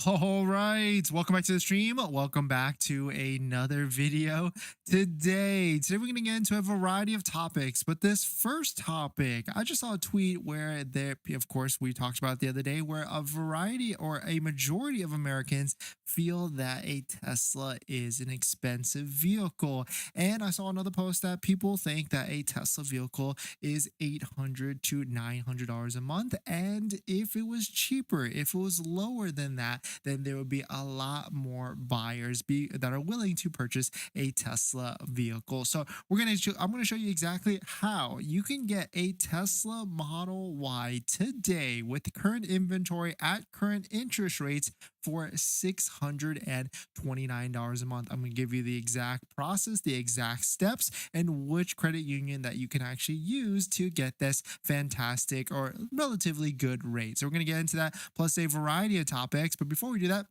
All right, welcome back to the stream. Welcome back to another video. Today we're going to get into a variety of topics, but this first topic, I just saw a tweet where there, of course, we talked about it the other day, where a variety or a majority of Americans feel that a Tesla is an expensive vehicle. And I saw another post that people think that a Tesla vehicle is $800 to $900 a month. And if it was cheaper, if it was lower than that, then there would be a lot more buyers that are willing to purchase a Tesla vehicle. So I'm gonna show you exactly how you can get a Tesla Model Y today with current inventory at current interest rates for $629 a month. I'm going to give you the exact process, the exact steps, and which credit union that you can actually use to get this fantastic or relatively good rate. So we're going to get into that, plus a variety of topics. But before we do that,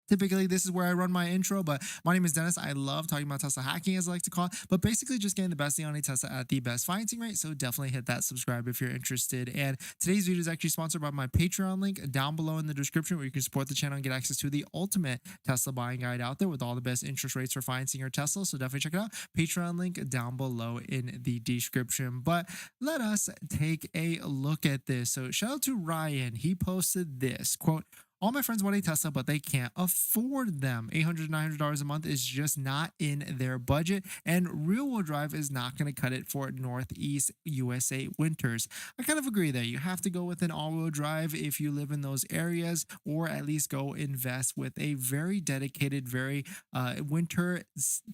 typically, this is where I run my intro, but my name is Dennis. I love talking about Tesla hacking, as I like to call it, but basically just getting the best deal on a Tesla at the best financing rate. So definitely hit that subscribe if you're interested. And today's video is actually sponsored by my Patreon link down below in the description, where you can support the channel and get access to the ultimate Tesla buying guide out there with all the best interest rates for financing your Tesla. So definitely check it out. Patreon link down below in the description. But let us take a look at this. So shout out to Ryan. He posted this quote: "All my friends want a Tesla, but they can't afford them. $800, $900 a month is just not in their budget, and rear-wheel drive is not going to cut it for Northeast USA winters." I kind of agree there. You have to go with an all-wheel drive if you live in those areas, or at least go invest with a very dedicated, very winter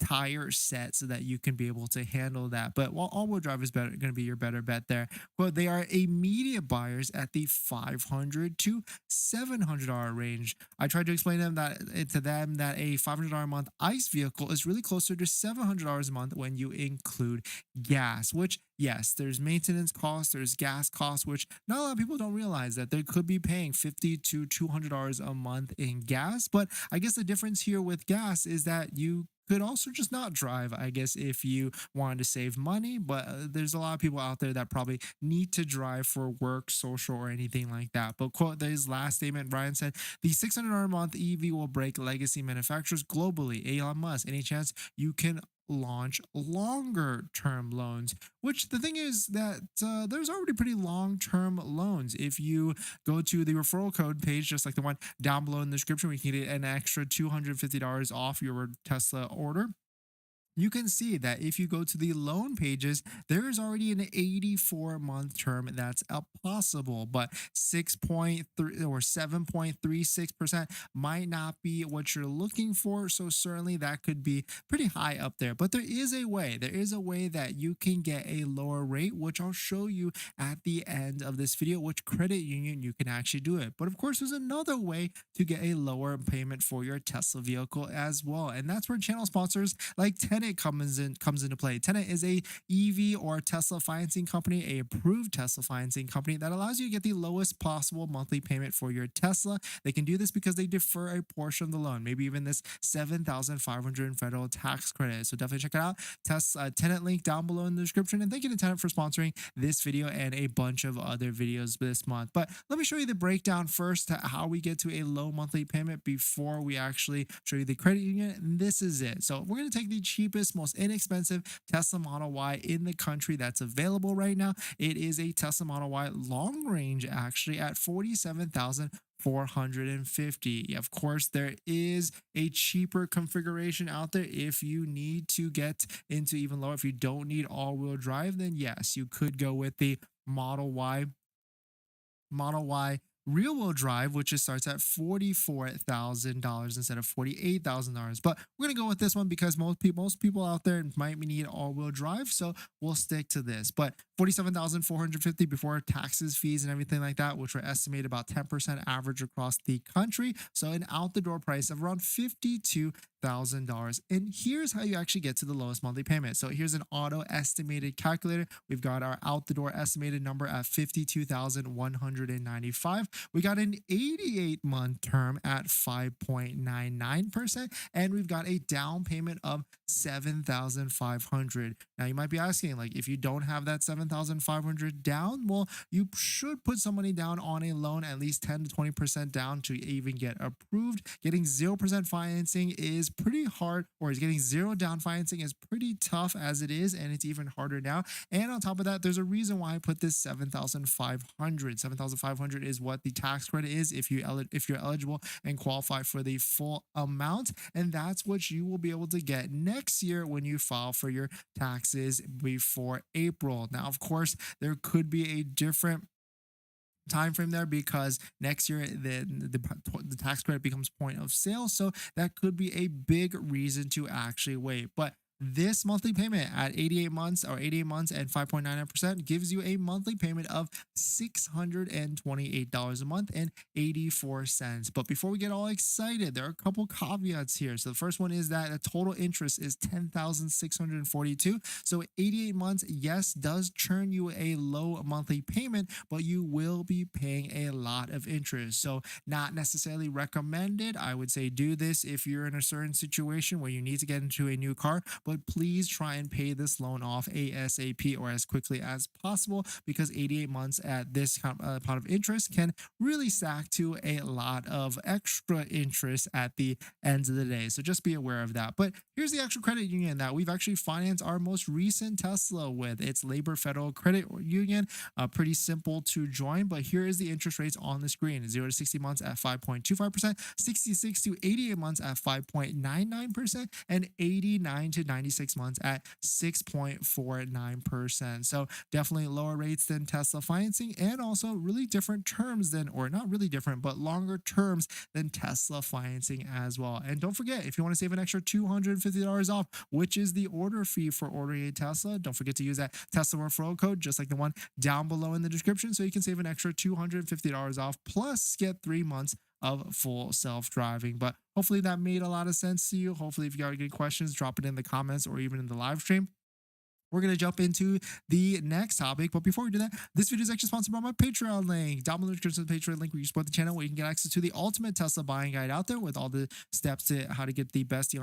tire set so that you can be able to handle that. But while all-wheel drive is going to be your better bet there, well, they are immediate buyers at the $500 to $700 range. I tried to explain to them that a $500 a month ICE vehicle is really closer to $700 a month when you include gas, which, yes, there's maintenance costs, there's gas costs, which not a lot of people don't realize that they could be paying $50 to $200 a month in gas. But I guess the difference here with gas is that you could also just not drive, I guess, if you wanted to save money. But there's a lot of people out there that probably need to drive for work, social, or anything like that. But quote his last statement, Ryan said, "The $600 a month EV will break legacy manufacturers globally. Elon Musk, any chance you can launch longer term loans?" Which the thing is that there's already pretty long term loans. If you go to the referral code page, just like the one down below in the description, we can get an extra $250 off your Tesla order. You can see that if you go to the loan pages, there is already an 84-month term that's possible, but 6.3 or 7.36% might not be what you're looking for. So certainly that could be pretty high up there. But there is a way. There is a way that you can get a lower rate, which I'll show you at the end of this video, which credit union you can actually do it. But of course, there's another way to get a lower payment for your Tesla vehicle as well. And that's where channel sponsors like Tenet comes into play. Tenet is a EV or Tesla financing company, a approved Tesla financing company that allows you to get the lowest possible monthly payment for your Tesla. They can do this because they defer a portion of the loan, maybe even this $7,500 in federal tax credit. So definitely check it out. Tenet link down below in the description. And thank you to Tenet for sponsoring this video and a bunch of other videos this month. But let me show you the breakdown first to how we get to a low monthly payment before we actually show you the credit union. And this is it. So we're going to take the cheapest, most inexpensive Tesla Model Y in the country that's available right now. It is a Tesla Model Y long range, actually, at $47,450. Of course, there is a cheaper configuration out there. If you need to get into even lower, if you don't need all-wheel drive, then yes, you could go with the Model Y rear-wheel drive, which just starts at $44,000 instead of $48,000. But we're gonna go with this one because most people out there might need all-wheel drive, so we'll stick to this. But $47,450 before taxes, fees, and everything like that, which were estimated about 10% average across the country. So an out-the-door price of around $52,000 $100,000. And here's how you actually get to the lowest monthly payment. So here's an auto estimated calculator. We've got our out the door estimated number at 52,195. We got an 88-month term at 5.99%, and we've got a down payment of 7,500. Now you might be asking, like, if you don't have that 7,500 down, well, you should put some money down on a loan, at least 10 to 20% down to even get approved. Getting 0% financing is pretty hard, or is getting zero down financing is pretty tough as it is, and it's even harder now. And on top of that, there's a reason why I put this 7,500. 7,500 is what the tax credit is if you're eligible and qualify for the full amount, and that's what you will be able to get next year when you file for your taxes before April. Now, of course, there could be a different time frame there because next year the tax credit becomes point of sale, so that could be a big reason to actually wait. But this monthly payment at 88 months and 5.99% gives you a monthly payment of $628 a month and 84 cents. But before we get all excited, there are a couple caveats here. So the first one is that the total interest is $10,642. So 88 months, yes, does churn you a low monthly payment, but you will be paying a lot of interest. So not necessarily recommended. I would say do this if you're in a certain situation where you need to get into a new car, but please try and pay this loan off ASAP or as quickly as possible, because 88 months at this amount of interest can really stack to a lot of extra interest at the end of the day. So just be aware of that. But here's the actual credit union that we've actually financed our most recent Tesla with. It's Labor Federal Credit Union. Pretty simple to join, but here is the interest rates on the screen. 0 to 60 months at 5.25%, 66 to 88 months at 5.99%, and 89 to 96 months at 6.49%. So definitely lower rates than Tesla financing, and also really different terms than, or not really different, but longer terms than Tesla financing as well. And don't forget, if you want to save an extra $250 off, which is the order fee for ordering a Tesla, don't forget to use that Tesla referral code, just like the one down below in the description, so you can save an extra $250 off, plus get 3 months of full self-driving. But hopefully that made a lot of sense to you. Hopefully, if you got any questions, drop it in the comments or even in the live stream. We're going to jump into the next topic. But before we do that, this video is actually sponsored by my Patreon link. Down below in the description of the Patreon link where you support the channel, where you can get access to the ultimate Tesla buying guide out there with all the steps to how to get the best deal